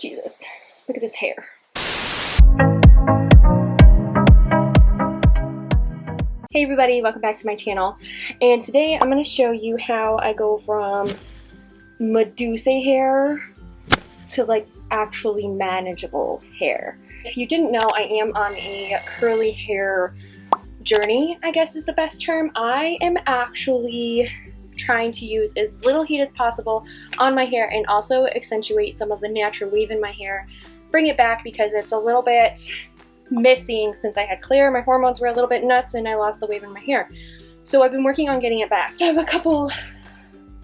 Jesus, look at this hair. Hey everybody, welcome back to my channel. And today I'm going to show you how I go from Medusa hair to like actually manageable hair. If you didn't know, I am on a curly hair journey, I guess is the best term. I am actually trying to use as little heat as possible on my hair and also accentuate some of the natural wave in my hair. Bring it back because it's a little bit missing since I had clear. My hormones were a little bit nuts and I lost the wave in my hair. So I've been working on getting it back. So I have a couple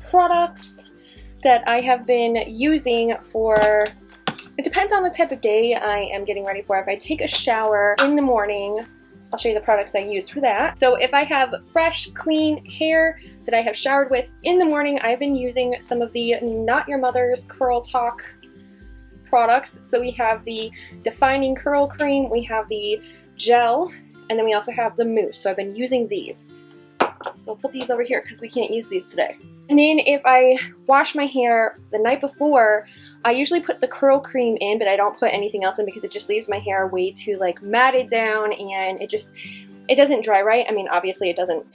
products that I have been using for, it depends on the type of day I am getting ready for. If I take a shower in the morning, I'll show you the products I use for that. So if I have fresh, clean hair that I have showered with in the morning, I've been using some of the Not Your Mother's Curl Talk products. So we have the Defining Curl Cream, we have the gel, and then we also have the mousse. So I've been using these. So I'll put these over here because we can't use these today. And then if I wash my hair the night before, I usually put the curl cream in, but I don't put anything else in because it just leaves my hair way too like matted down and it doesn't dry right. I mean, obviously it doesn't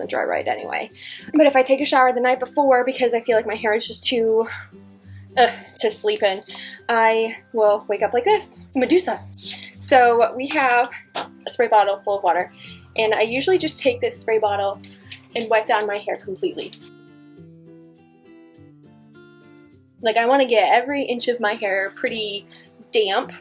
dry right anyway. But if I take a shower the night before because I feel like my hair is just too to sleep in, I will wake up like this, Medusa. So we have a spray bottle full of water, and I usually just take this spray bottle and wet down my hair completely. Like I want to get every inch of my hair pretty damp.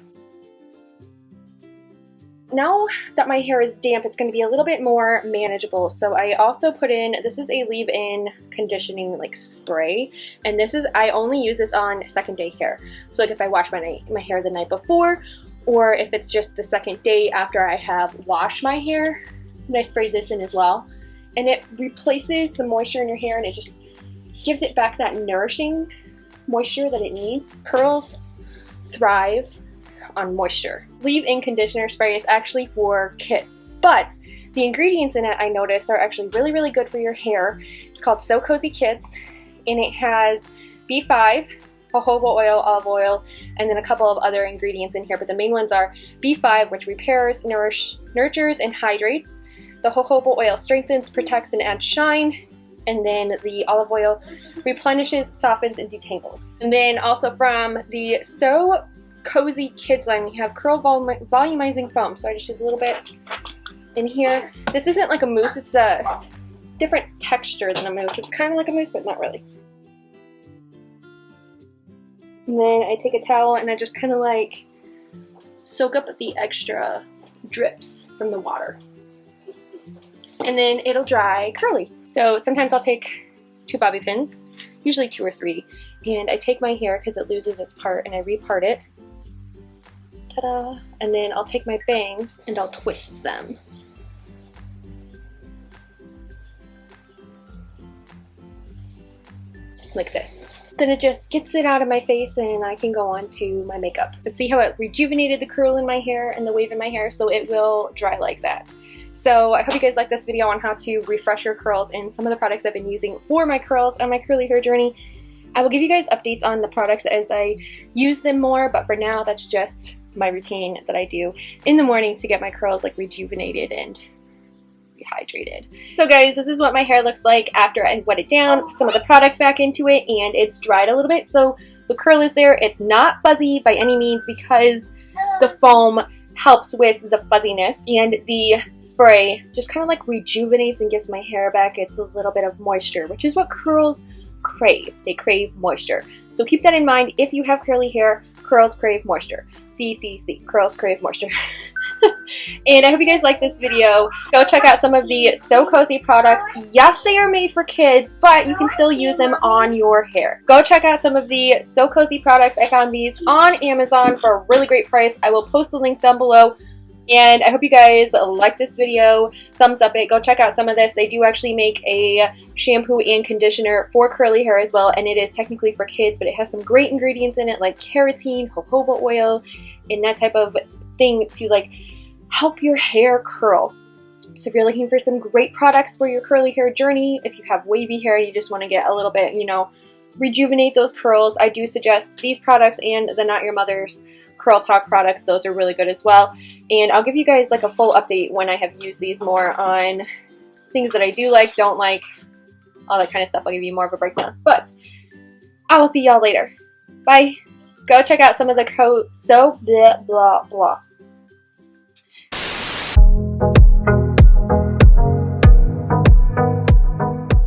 Now that my hair is damp, it's going to be a little bit more manageable. So I also put in, this is a leave-in conditioning like spray, and I only use this on second day hair. So like if I wash my hair the night before, or if it's just the second day after I have washed my hair, then I spray this in as well. And it replaces the moisture in your hair and it just gives it back that nourishing moisture that it needs. Curls thrive on moisture. Leave-in conditioner spray is actually for kids, but the ingredients in it I noticed are actually really, really good for your hair. It's called So Cozy Kids, and it has B5, jojoba oil, olive oil, and then a couple of other ingredients in here, but the main ones are B5, which repairs, nurtures, and hydrates. The jojoba oil strengthens, protects, and adds shine. And then the olive oil replenishes, softens, and detangles. And then also from the So Cozy Kids line, we have Curl Volumizing Foam. So I just use a little bit in here. This isn't like a mousse, it's a different texture than a mousse. It's kind of like a mousse, but not really. And then I take a towel and I just kind of like soak up the extra drips from the water. And then it'll dry curly. So sometimes I'll take 2 bobby pins, usually 2 or 3, and I take my hair because it loses its part and I repart it. Ta-da! And then I'll take my bangs and I'll twist them. Like this. Then it just gets it out of my face and I can go on to my makeup. But see how it rejuvenated the curl in my hair and the wave in my hair, so it will dry like that. So I hope you guys like this video on how to refresh your curls and some of the products I've been using for my curls on my curly hair journey. I will give you guys updates on the products as I use them more, but for now that's just my routine that I do in the morning to get my curls like rejuvenated and rehydrated. So guys, this is what my hair looks like after I wet it down, put some of the product back into it, and it's dried a little bit. So the curl is there. It's not fuzzy by any means because the foam helps with the fuzziness, and the spray just kind of like rejuvenates and gives my hair back its a little bit of moisture, which is what curls crave. They crave moisture. So keep that in mind. If you have curly hair, curls crave moisture. C, curls crave moisture. And I hope you guys like this video. Go check out some of the So Cozy products. Yes, they are made for kids, but you can still use them on your hair. Go check out some of the So Cozy products. I found these on Amazon for a really great price. I will post the links down below. And I hope you guys like this video. Thumbs up it. Go check out some of this. They do actually make a shampoo and conditioner for curly hair as well, and it is technically for kids, but it has some great ingredients in it like keratin, jojoba oil, and that type of thing to like help your hair curl. So if you're looking for some great products for your curly hair journey, if you have wavy hair and you just want to get a little bit, you know, rejuvenate those curls, I do suggest these products and the Not Your Mother's Curl Talk products. Those are really good as well. And I'll give you guys like a full update when I have used these more on things that I do like, don't like, all that kind of stuff. I'll give you more of a breakdown. But I will see y'all later. Bye. Go check out some of the blah, blah, blah.